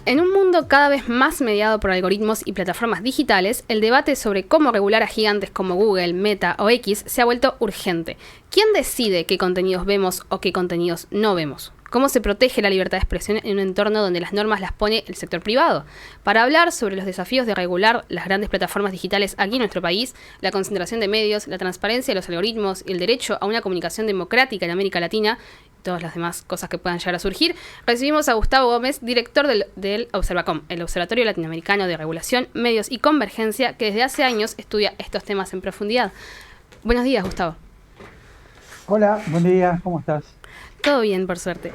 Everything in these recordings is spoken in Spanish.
En un mundo cada vez más mediado por algoritmos y plataformas digitales, el debate sobre cómo regular a gigantes como Google, Meta o X se ha vuelto urgente. ¿Quién decide qué contenidos vemos o qué contenidos no vemos? ¿Cómo se protege la libertad de expresión en un entorno donde las normas las pone el sector privado? Para hablar sobre los desafíos de regular las grandes plataformas digitales aquí en nuestro país, la concentración de medios, la transparencia de los algoritmos y el derecho a una comunicación democrática en América Latina, todas las demás cosas que puedan llegar a surgir, recibimos a Gustavo Gómez, director del Observacom, el Observatorio Latinoamericano de Regulación, Medios y Convergencia, que desde hace años estudia estos temas en profundidad. Buenos días, Gustavo. Hola, buen día, ¿cómo estás? Todo bien, por suerte.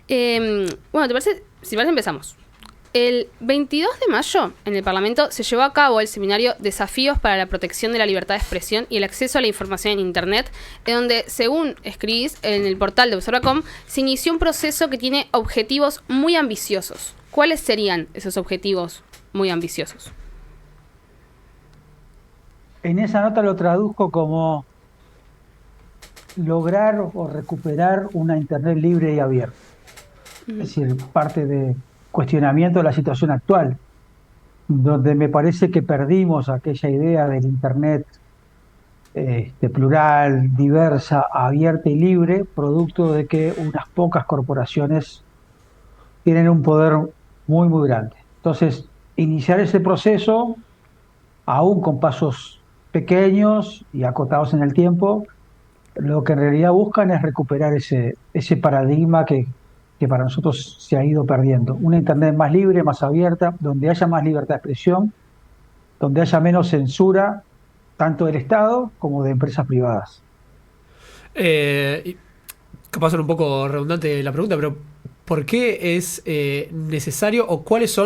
Bueno, ¿te parece? Si parece, empezamos. El 22 de mayo, en el Parlamento, se llevó a cabo el seminario Desafíos para la protección de la libertad de expresión y el acceso a la información en Internet, en donde, según escribís en el portal de Observacom, se inició un proceso que tiene objetivos muy ambiciosos. ¿Cuáles serían esos objetivos muy ambiciosos? En esa nota lo traduzco como lograr o recuperar una Internet libre y abierta. Es decir, parte de cuestionamiento de la situación actual, donde me parece que perdimos aquella idea del Internet plural, diversa, abierta y libre, producto de que unas pocas corporaciones tienen un poder muy, muy grande. Entonces, iniciar ese proceso, aún con pasos pequeños y acotados en el tiempo, lo que en realidad buscan es recuperar ese paradigma que para nosotros se ha ido perdiendo. Una Internet más libre, más abierta, donde haya más libertad de expresión, donde haya menos censura, tanto del Estado como de empresas privadas. Y capaz ser un poco redundante la pregunta, pero ¿por qué es necesario o cuál es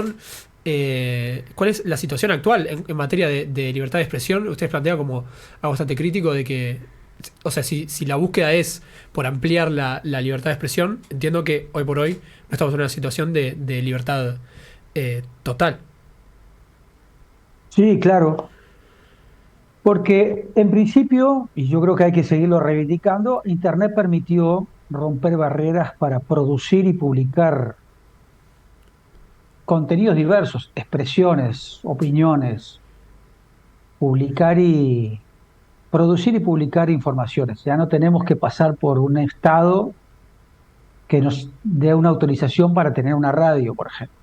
la situación actual en materia de libertad de expresión? Ustedes plantean como algo bastante crítico de que, o sea, si la búsqueda es por ampliar la libertad de expresión, entiendo que hoy por hoy no estamos en una situación de libertad total. Sí, claro, porque en principio, y yo creo que hay que seguirlo reivindicando, Internet permitió romper barreras para producir y publicar contenidos diversos, expresiones, opiniones, publicar y producir y publicar informaciones. Ya no tenemos que pasar por un estado que nos dé una autorización para tener una radio, por ejemplo.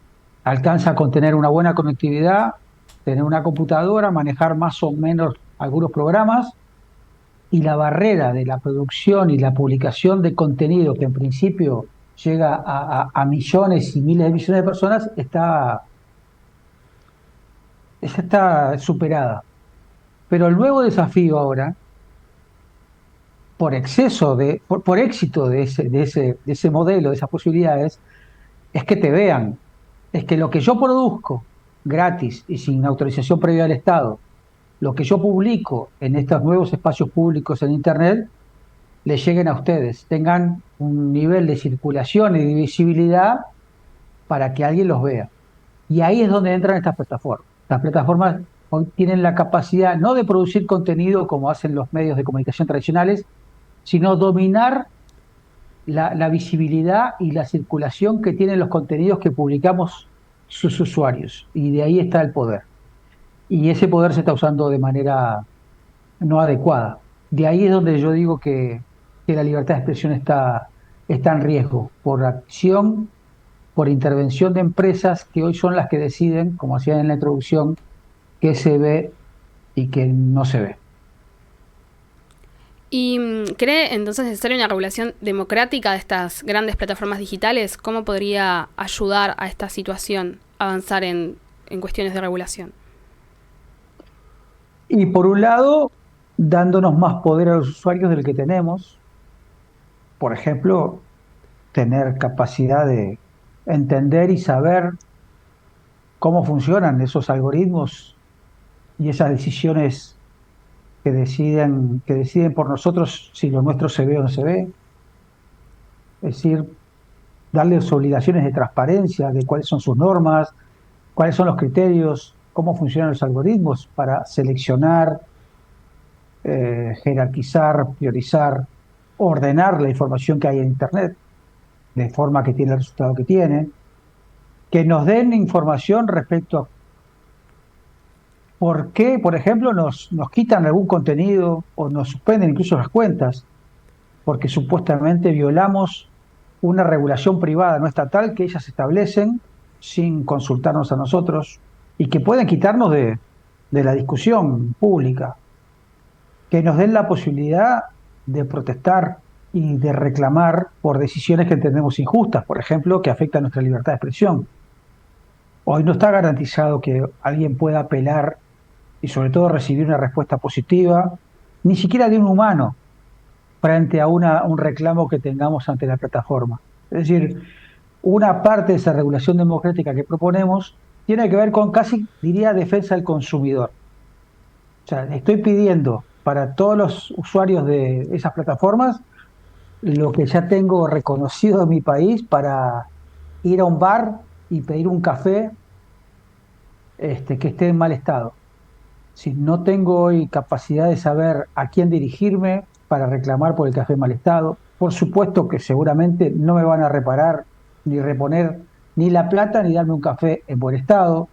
Alcanza con tener una buena conectividad, tener una computadora, manejar más o menos algunos programas y la barrera de la producción y la publicación de contenido que en principio llega a millones y miles de millones de personas está superada. Pero el nuevo desafío ahora, por éxito de ese modelo, de esas posibilidades, es que te vean, es que lo que yo produzco gratis y sin autorización previa del Estado, lo que yo publico en estos nuevos espacios públicos en Internet, les lleguen a ustedes, tengan un nivel de circulación y de visibilidad para que alguien los vea. Y ahí es donde entran estas plataformas. Las plataformas hoy tienen la capacidad no de producir contenido como hacen los medios de comunicación tradicionales, sino dominar la visibilidad y la circulación que tienen los contenidos que publicamos sus usuarios. Y de ahí está el poder. Y ese poder se está usando de manera no adecuada. De ahí es donde yo digo que la libertad de expresión está en riesgo por acción, por intervención de empresas que hoy son las que deciden, como hacía en la introducción, qué se ve y qué no se ve. ¿Y cree entonces necesaria una regulación democrática de estas grandes plataformas digitales? ¿Cómo podría ayudar a esta situación a avanzar en cuestiones de regulación? Y por un lado, dándonos más poder a los usuarios del que tenemos, por ejemplo, tener capacidad de entender y saber cómo funcionan esos algoritmos y esas decisiones que deciden por nosotros si lo nuestro se ve o no se ve. Es decir, darles obligaciones de transparencia de cuáles son sus normas, cuáles son los criterios, cómo funcionan los algoritmos para seleccionar, jerarquizar, priorizar, ordenar la información que hay en Internet de forma que tiene el resultado que tiene. que nos den información respecto a por qué, por ejemplo, nos quitan algún contenido o nos suspenden incluso las cuentas, porque supuestamente violamos una regulación privada no estatal que ellas establecen sin consultarnos a nosotros y que pueden quitarnos de la discusión pública, que nos den la posibilidad de protestar y de reclamar por decisiones que entendemos injustas, por ejemplo, que afectan nuestra libertad de expresión. Hoy no está garantizado que alguien pueda apelar y sobre todo recibir una respuesta positiva, ni siquiera de un humano, frente a un reclamo que tengamos ante la plataforma. Es decir, una parte de esa regulación democrática que proponemos tiene que ver con casi, diría, defensa del consumidor. O sea, estoy pidiendo para todos los usuarios de esas plataformas lo que ya tengo reconocido en mi país para ir a un bar y pedir un café que esté en mal estado. Si no tengo hoy capacidad de saber a quién dirigirme para reclamar por el café en mal estado, por supuesto que seguramente no me van a reparar ni reponer ni la plata ni darme un café en buen estado.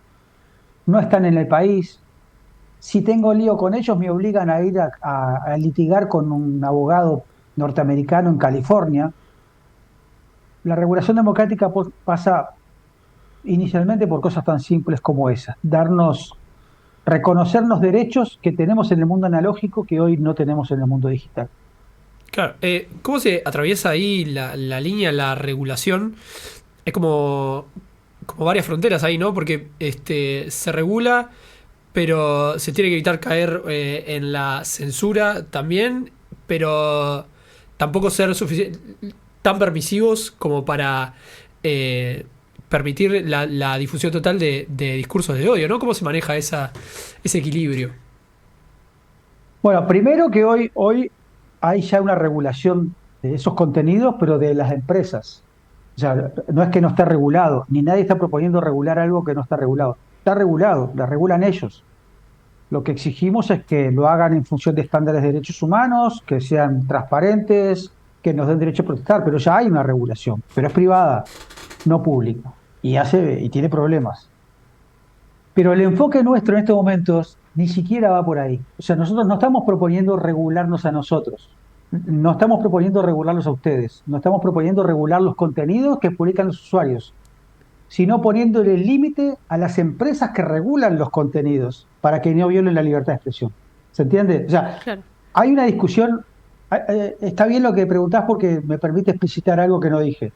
No están en el país. Si tengo lío con ellos, me obligan a ir a litigar con un abogado norteamericano en California. La regulación democrática pasa inicialmente por cosas tan simples como esas, reconocernos derechos que tenemos en el mundo analógico que hoy no tenemos en el mundo digital. Claro, ¿cómo se atraviesa ahí la línea, la regulación? Es como varias fronteras ahí, ¿no? Porque se regula, pero se tiene que evitar caer en la censura también, pero tampoco ser tan permisivos como para permitir la difusión total de discursos de odio, ¿no? ¿Cómo se maneja ese equilibrio? Bueno, primero que hoy hay ya una regulación de esos contenidos, pero de las empresas. O sea, no es que no esté regulado, ni nadie está proponiendo regular algo que no está regulado. Está regulado, la regulan ellos. Lo que exigimos es que lo hagan en función de estándares de derechos humanos, que sean transparentes, que nos den derecho a protestar, pero ya hay una regulación, pero es privada, no pública, y tiene problemas. Pero el enfoque nuestro en estos momentos ni siquiera va por ahí. O sea, nosotros no estamos proponiendo regularnos a nosotros, no estamos proponiendo regularlos a ustedes, no estamos proponiendo regular los contenidos que publican los usuarios, sino poniéndole el límite a las empresas que regulan los contenidos para que no violen la libertad de expresión. ¿Se entiende? O sea, Claro. hay una discusión, está bien lo que preguntás porque me permite explicitar algo que no dije.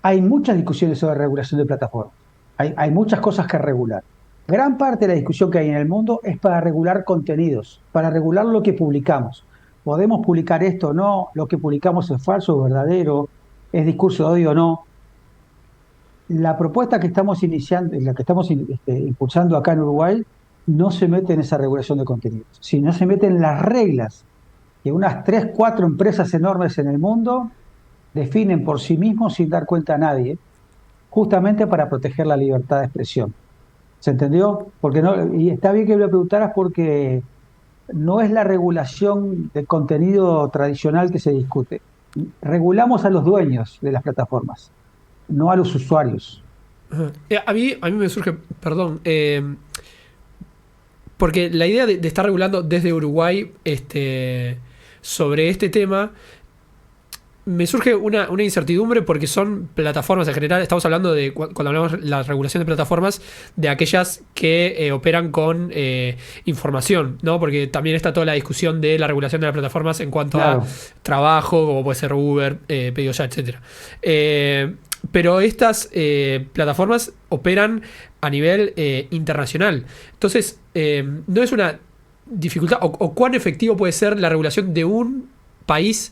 Hay muchas discusiones sobre regulación de plataformas, hay muchas cosas que regular. Gran parte de la discusión que hay en el mundo es para regular contenidos, para regular lo que publicamos. ¿Podemos publicar esto o no? ¿Lo que publicamos es falso o verdadero? ¿Es discurso de odio o no? La propuesta que estamos iniciando, la que estamos impulsando acá en Uruguay, no se mete en esa regulación de contenidos, sino se mete en las reglas que unas 3, 4 empresas enormes en el mundo definen por sí mismos sin dar cuenta a nadie, justamente para proteger la libertad de expresión. ¿Se entendió? Porque no, y está bien que me lo preguntaras porque no es la regulación del contenido tradicional que se discute. Regulamos a los dueños de las plataformas, no a los usuarios. A mí me surge, perdón, porque la idea de estar regulando desde Uruguay sobre este tema me surge una incertidumbre porque son plataformas en general. Estamos hablando de, cuando hablamos de la regulación de plataformas, de aquellas que operan con información, ¿no? Porque también está toda la discusión de la regulación de las plataformas en cuanto a trabajo, como puede ser Uber, Pedido Ya, etc. Pero estas plataformas operan a nivel internacional. Entonces, no es una dificultad, o cuán efectivo puede ser la regulación de un país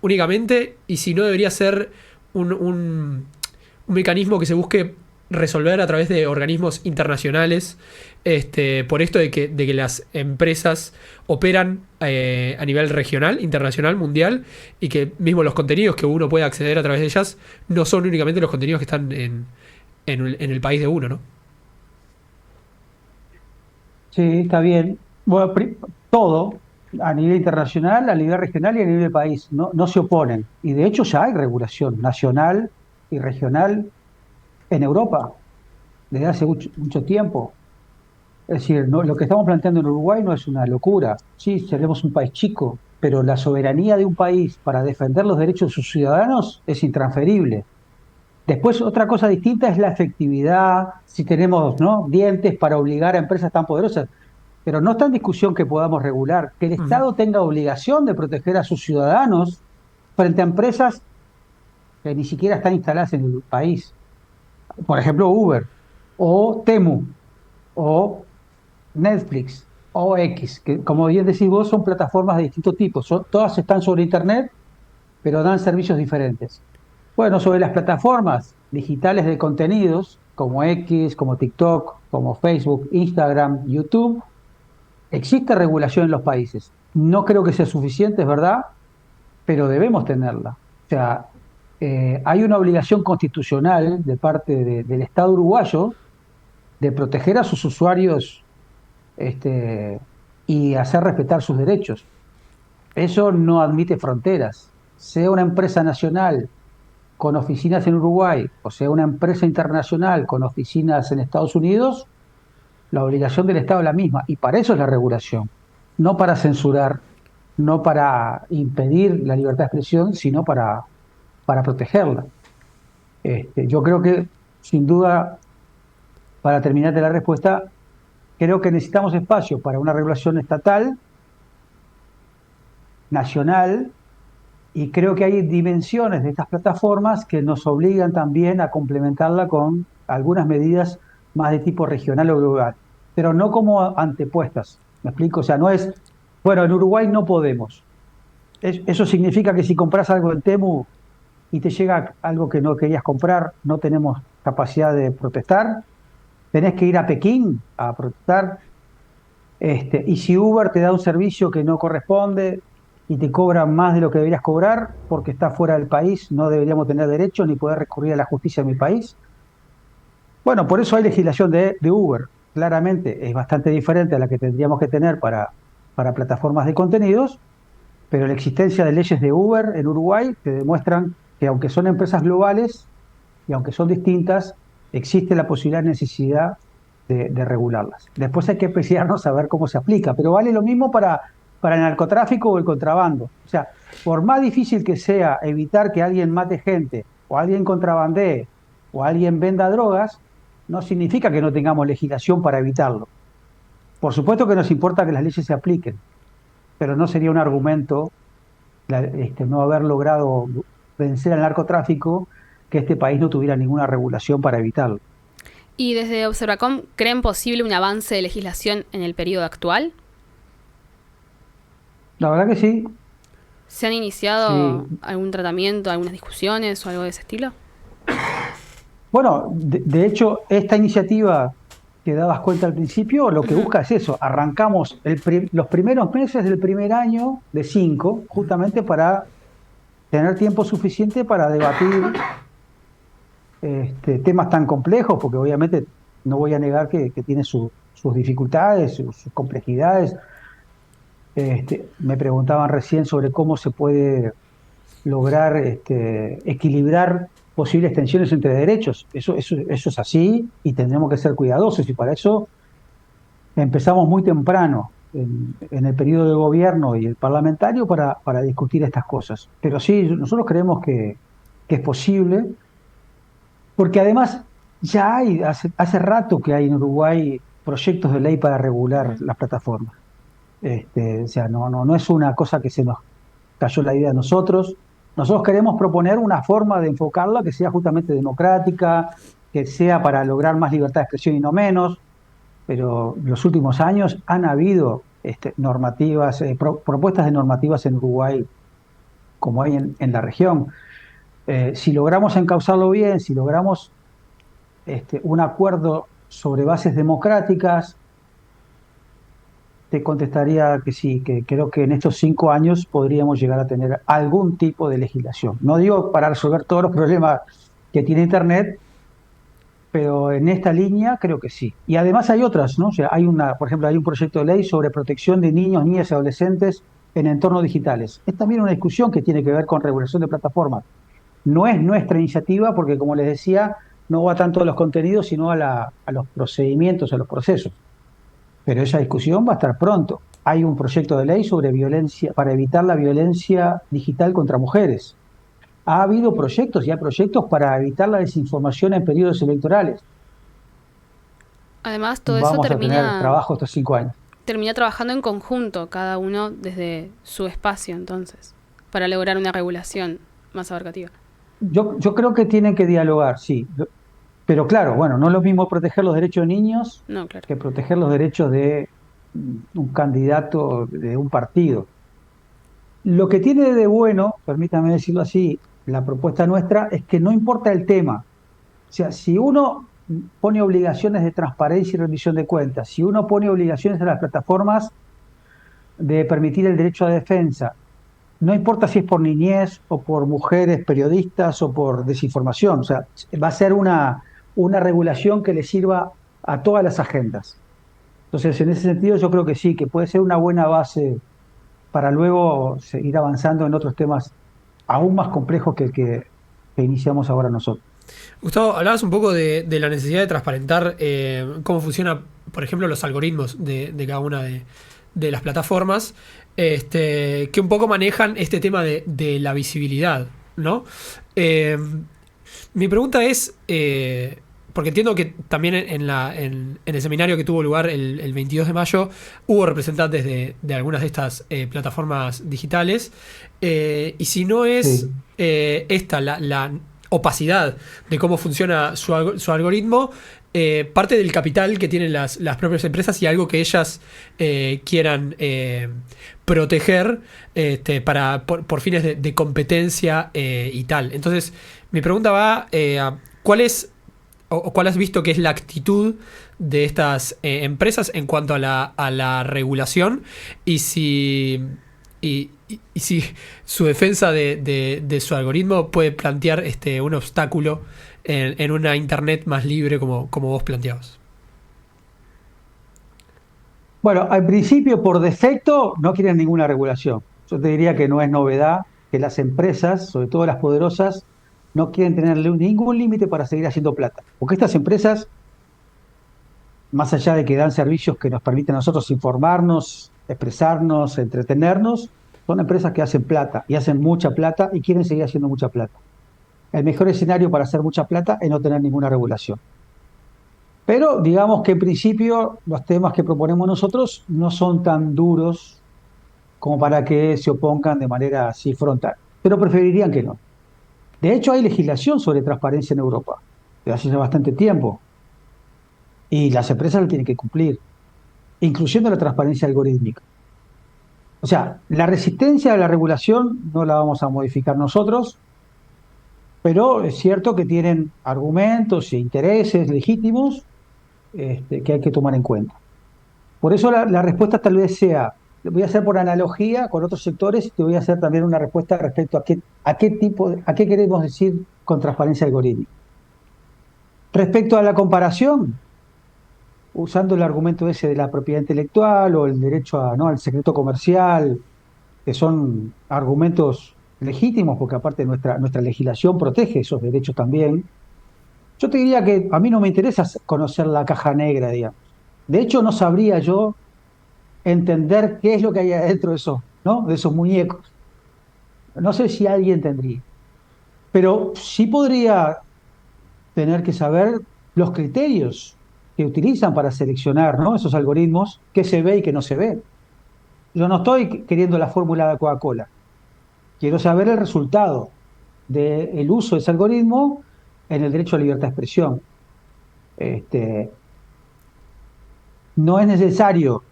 únicamente, y si no debería ser un mecanismo que se busque resolver a través de organismos internacionales, por esto de que las empresas operan a nivel regional, internacional, mundial, y que mismo los contenidos que uno puede acceder a través de ellas no son únicamente los contenidos que están en el país de uno, ¿no? Sí, está bien. Bueno, todo, a nivel internacional, a nivel regional y a nivel del país, no se oponen. Y de hecho ya hay regulación nacional y regional en Europa desde hace mucho tiempo. Es decir, lo que estamos planteando en Uruguay no es una locura. Sí, seremos un país chico, pero la soberanía de un país para defender los derechos de sus ciudadanos es intransferible. Después, otra cosa distinta es la efectividad, si tenemos, ¿no?, dientes para obligar a empresas tan poderosas. Pero no está en discusión que podamos regular, que el Ujú. Estado tenga obligación de proteger a sus ciudadanos frente a empresas que ni siquiera están instaladas en el país. Por ejemplo, Uber, o Temu, o Netflix, o X, que como bien decís vos, son plataformas de distinto tipo. Todas están sobre Internet, pero dan servicios diferentes. Bueno, sobre las plataformas digitales de contenidos, como X, como TikTok, como Facebook, Instagram, YouTube, existe regulación en los países. No creo que sea suficiente, es verdad, pero debemos tenerla. O sea, hay una obligación constitucional de parte del Estado uruguayo de proteger a sus usuarios, este, y hacer respetar sus derechos. Eso no admite fronteras. Sea una empresa nacional con oficinas en Uruguay, o sea una empresa internacional con oficinas en Estados Unidos, la obligación del Estado es la misma, y para eso es la regulación, no para censurar, no para impedir la libertad de expresión, sino para protegerla. Yo creo que, sin duda, para terminarte la respuesta, creo que necesitamos espacio para una regulación estatal, nacional, y creo que hay dimensiones de estas plataformas que nos obligan también a complementarla con algunas medidas más de tipo regional o global, pero no como antepuestas. ¿Me explico? O sea, no es, bueno, en Uruguay no podemos. Eso significa que si compras algo en Temu y te llega algo que no querías comprar, no tenemos capacidad de protestar. Tenés que ir a Pekín a protestar. Y si Uber te da un servicio que no corresponde y te cobra más de lo que deberías cobrar porque está fuera del país, no deberíamos tener derecho ni poder recurrir a la justicia en mi país. Bueno, por eso hay legislación de Uber. Claramente es bastante diferente a la que tendríamos que tener para plataformas de contenidos, pero la existencia de leyes de Uber en Uruguay te demuestran que aunque son empresas globales y aunque son distintas, existe la posibilidad y necesidad de regularlas. Después hay que apreciarnos a ver cómo se aplica, pero vale lo mismo para el narcotráfico o el contrabando. O sea, por más difícil que sea evitar que alguien mate gente, o alguien contrabandee, o alguien venda drogas, no significa que no tengamos legislación para evitarlo. Por supuesto que nos importa que las leyes se apliquen, pero no sería un argumento no haber logrado vencer al narcotráfico que este país no tuviera ninguna regulación para evitarlo. ¿Y desde Observacom creen posible un avance de legislación en el periodo actual? La verdad que sí. ¿Se han iniciado Sí. algún tratamiento, algunas discusiones o algo de ese estilo? Bueno, de hecho, esta iniciativa que dabas cuenta al principio, lo que Ujú. busca es eso. Arrancamos los primeros meses del primer año de 5, justamente para tener tiempo suficiente para debatir temas tan complejos, porque obviamente no voy a negar que tiene sus dificultades, sus complejidades. Me preguntaban recién sobre cómo se puede lograr equilibrar posibles tensiones entre derechos. Eso es así y tendremos que ser cuidadosos, y para eso empezamos muy temprano en el periodo de gobierno y el parlamentario para discutir estas cosas. Pero sí, nosotros creemos que es posible, porque además ya hay, hace rato que hay en Uruguay proyectos de ley para regular Ujú. las plataformas. O sea, no es una cosa que se nos cayó la idea a nosotros. Nosotros queremos proponer una forma de enfocarla que sea justamente democrática, que sea para lograr más libertad de expresión y no menos, pero en los últimos años han habido normativas, propuestas de normativas en Uruguay como hay en la región. Si logramos encauzarlo bien, si logramos un acuerdo sobre bases democráticas, te contestaría que sí, que creo que en estos 5 años podríamos llegar a tener algún tipo de legislación. No digo para resolver todos los problemas que tiene Internet, pero en esta línea creo que sí. Y además hay otras, ¿no? O sea, por ejemplo, hay un proyecto de ley sobre protección de niños, niñas y adolescentes en entornos digitales. Es también una discusión que tiene que ver con regulación de plataformas. No es nuestra iniciativa porque, como les decía, no va tanto a los contenidos, sino a los procedimientos, a los procesos. Pero esa discusión va a estar pronto. Hay un proyecto de ley sobre violencia, para evitar la violencia digital contra mujeres. Ha habido proyectos y hay proyectos para evitar la desinformación en periodos electorales. Además, todo eso Vamos a tener trabajo estos 5 años. termina trabajando en conjunto, cada uno desde su espacio, entonces, para lograr una regulación más abarcativa. Yo creo que tienen que dialogar, sí. Pero claro, bueno, no es lo mismo proteger los derechos de niños No, claro. que proteger los derechos de un candidato de un partido. Lo que tiene de bueno, permítame decirlo así, la propuesta nuestra es que no importa el tema. O sea, si uno pone obligaciones de transparencia y rendición de cuentas, si uno pone obligaciones a las plataformas de permitir el derecho a defensa, no importa si es por niñez o por mujeres periodistas o por desinformación, o sea, va a ser una regulación que le sirva a todas las agendas. Entonces, en ese sentido, yo creo que sí, que puede ser una buena base para luego seguir avanzando en otros temas aún más complejos que el que iniciamos ahora nosotros. Gustavo, hablabas un poco de la necesidad de transparentar cómo funciona, por ejemplo, los algoritmos de cada una de las plataformas, que un poco manejan este tema de la visibilidad, ¿no? Mi pregunta es, porque entiendo que también en el seminario que tuvo lugar el 22 de mayo hubo representantes de algunas de estas plataformas digitales, y si no es Sí. esta la opacidad de cómo funciona su algoritmo, parte del capital que tienen las propias empresas y algo que ellas quieran proteger por fines de competencia y tal. Entonces, mi pregunta va a cuál es o cuál has visto que es la actitud de estas empresas en cuanto a la regulación y si y si su defensa de su algoritmo puede plantear un obstáculo en una internet más libre como vos planteabas. Bueno, al principio, por defecto, no quieren ninguna regulación. Yo te diría que no es novedad que las empresas, sobre todo las poderosas, no quieren tener ningún límite para seguir haciendo plata. Porque estas empresas, más allá de que dan servicios que nos permiten a nosotros informarnos, expresarnos, entretenernos, son empresas que hacen plata y hacen mucha plata y quieren seguir haciendo mucha plata. El mejor escenario para hacer mucha plata es no tener ninguna regulación. Pero digamos que en principio los temas que proponemos nosotros no son tan duros como para que se opongan de manera así frontal. Pero preferirían que no. De hecho, hay legislación sobre transparencia en Europa desde hace bastante tiempo y las empresas lo tienen que cumplir, incluyendo la transparencia algorítmica. O sea, la resistencia a la regulación no la vamos a modificar nosotros, pero es cierto que tienen argumentos e intereses legítimos que hay que tomar en cuenta. Por eso la respuesta tal vez sea, voy a hacer por analogía con otros sectores y te voy a hacer también una respuesta respecto a qué queremos decir con transparencia algorítmica. Respecto a la comparación, usando el argumento ese de la propiedad intelectual o el derecho al secreto comercial, que son argumentos legítimos, porque aparte nuestra legislación protege esos derechos también, yo te diría que a mí no me interesa conocer la caja negra, digamos. De hecho, no sabría yo entender qué es lo que hay adentro de esos, ¿no? De esos muñecos. No sé si alguien tendría. Pero sí podría tener que saber los criterios que utilizan para seleccionar, ¿no? Esos algoritmos, qué se ve y qué no se ve. Yo no estoy queriendo la fórmula de Coca-Cola. Quiero saber el resultado del uso de ese algoritmo en el derecho a libertad de expresión. No es necesario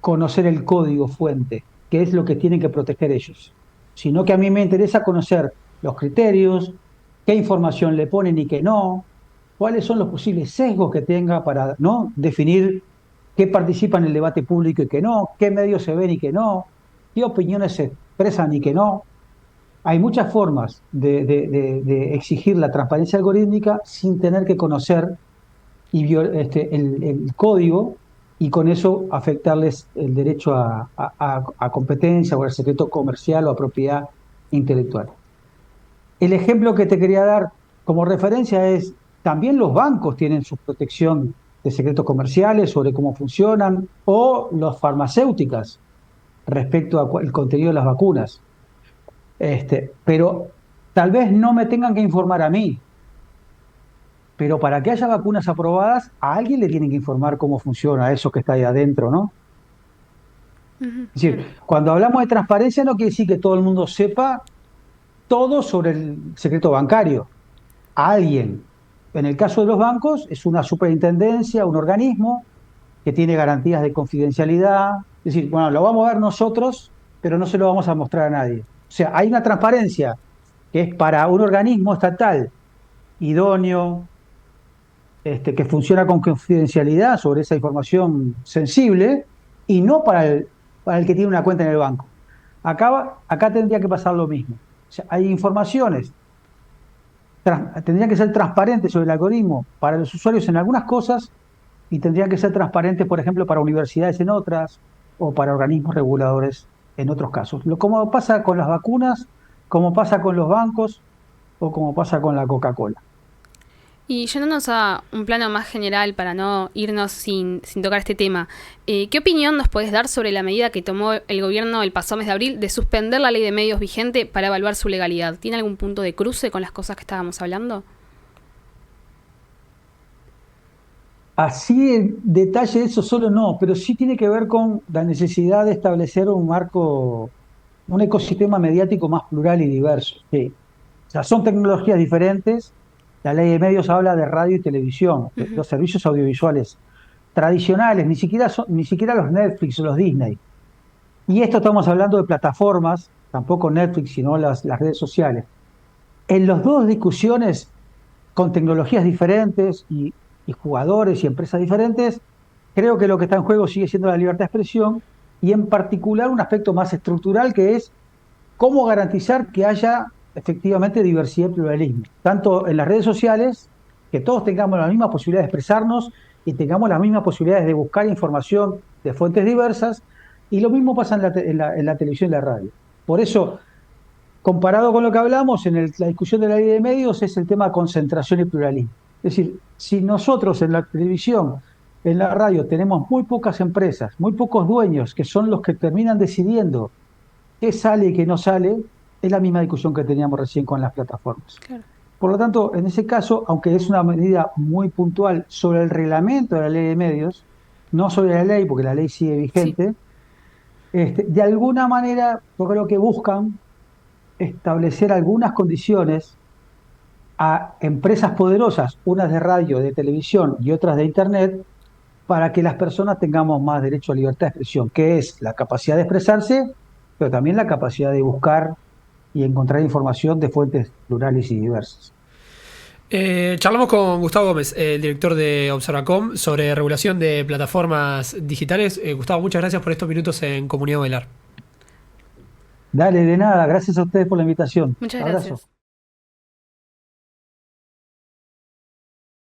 conocer el código fuente, que es lo que tienen que proteger ellos, sino que a mí me interesa conocer los criterios, qué información le ponen y qué no, cuáles son los posibles sesgos que tenga para, ¿no?, definir qué participa en el debate público y qué no, qué medios se ven y qué no, qué opiniones se expresan y qué no. Hay muchas formas de exigir la transparencia algorítmica sin tener que conocer el código y con eso afectarles el derecho a competencia o al secreto comercial o a propiedad intelectual. El ejemplo que te quería dar como referencia es También los bancos tienen su protección de secretos comerciales sobre cómo funcionan, o las farmacéuticas respecto al contenido de las vacunas. Pero tal vez no me tengan que informar a mí, pero para que haya vacunas aprobadas, a alguien le tienen que informar cómo funciona eso que está ahí adentro, ¿no? Ujú, Es claro. decir, cuando hablamos de transparencia no quiere decir que todo el mundo sepa todo sobre el secreto bancario. Alguien, en el caso de los bancos, es una superintendencia, un organismo que tiene garantías de confidencialidad. Es decir, bueno, lo vamos a ver nosotros, pero no se lo vamos a mostrar a nadie. O sea, hay una transparencia que es para un organismo estatal idóneo, que funciona con confidencialidad sobre esa información sensible, y no para el que tiene una cuenta en el banco. Acá tendría que pasar lo mismo. O sea, hay informaciones, tendrían que ser transparentes sobre el algoritmo para los usuarios en algunas cosas, y tendrían que ser transparentes, por ejemplo, para universidades en otras, o para organismos reguladores en otros casos. Como pasa con las vacunas, como pasa con los bancos, o como pasa con la Coca-Cola. Y yéndonos a un plano más general para no irnos sin tocar este tema, ¿qué opinión nos puedes dar sobre la medida que tomó el gobierno el pasado mes de abril de suspender la ley de medios vigente para evaluar su legalidad? ¿Tiene algún punto de cruce con las cosas que estábamos hablando? Así en detalle eso solo no, pero sí tiene que ver con la necesidad de establecer un marco, un ecosistema mediático más plural y diverso. Sí. O sea, son tecnologías diferentes. La ley de medios habla de radio y televisión, de Ujú. los servicios audiovisuales tradicionales, ni siquiera los Netflix o los Disney. Y esto estamos hablando de plataformas, tampoco Netflix, sino las redes sociales. En las dos discusiones, con tecnologías diferentes y jugadores y empresas diferentes, creo que lo que está en juego sigue siendo la libertad de expresión, y en particular un aspecto más estructural, que es cómo garantizar que haya efectivamente diversidad y pluralismo, tanto en las redes sociales, que todos tengamos la misma posibilidad de expresarnos y tengamos las mismas posibilidades de buscar información de fuentes diversas, y lo mismo pasa en la televisión y la radio. Por eso, comparado con lo que hablamos en la discusión de la ley de medios, es el tema concentración y pluralismo. Es decir, si nosotros en la televisión, en la radio, tenemos muy pocas empresas, muy pocos dueños, que son los que terminan decidiendo qué sale y qué no sale, es la misma discusión que teníamos recién con las plataformas. Claro. Por lo tanto, en ese caso, aunque es una medida muy puntual sobre el reglamento de la ley de medios, no sobre la ley, porque la ley sigue Sí. vigente, de alguna manera yo creo que buscan establecer algunas condiciones a empresas poderosas, unas de radio, de televisión y otras de Internet, para que las personas tengamos más derecho a libertad de expresión, que es la capacidad de expresarse, pero también la capacidad de buscar y encontrar información de fuentes plurales y diversas. Charlamos con Gustavo Gómez, el director de Observacom, sobre regulación de plataformas digitales. Gustavo, muchas gracias por estos minutos en Comunidad Velar. Dale, de nada, gracias a ustedes por la invitación. Muchas Abrazo. gracias.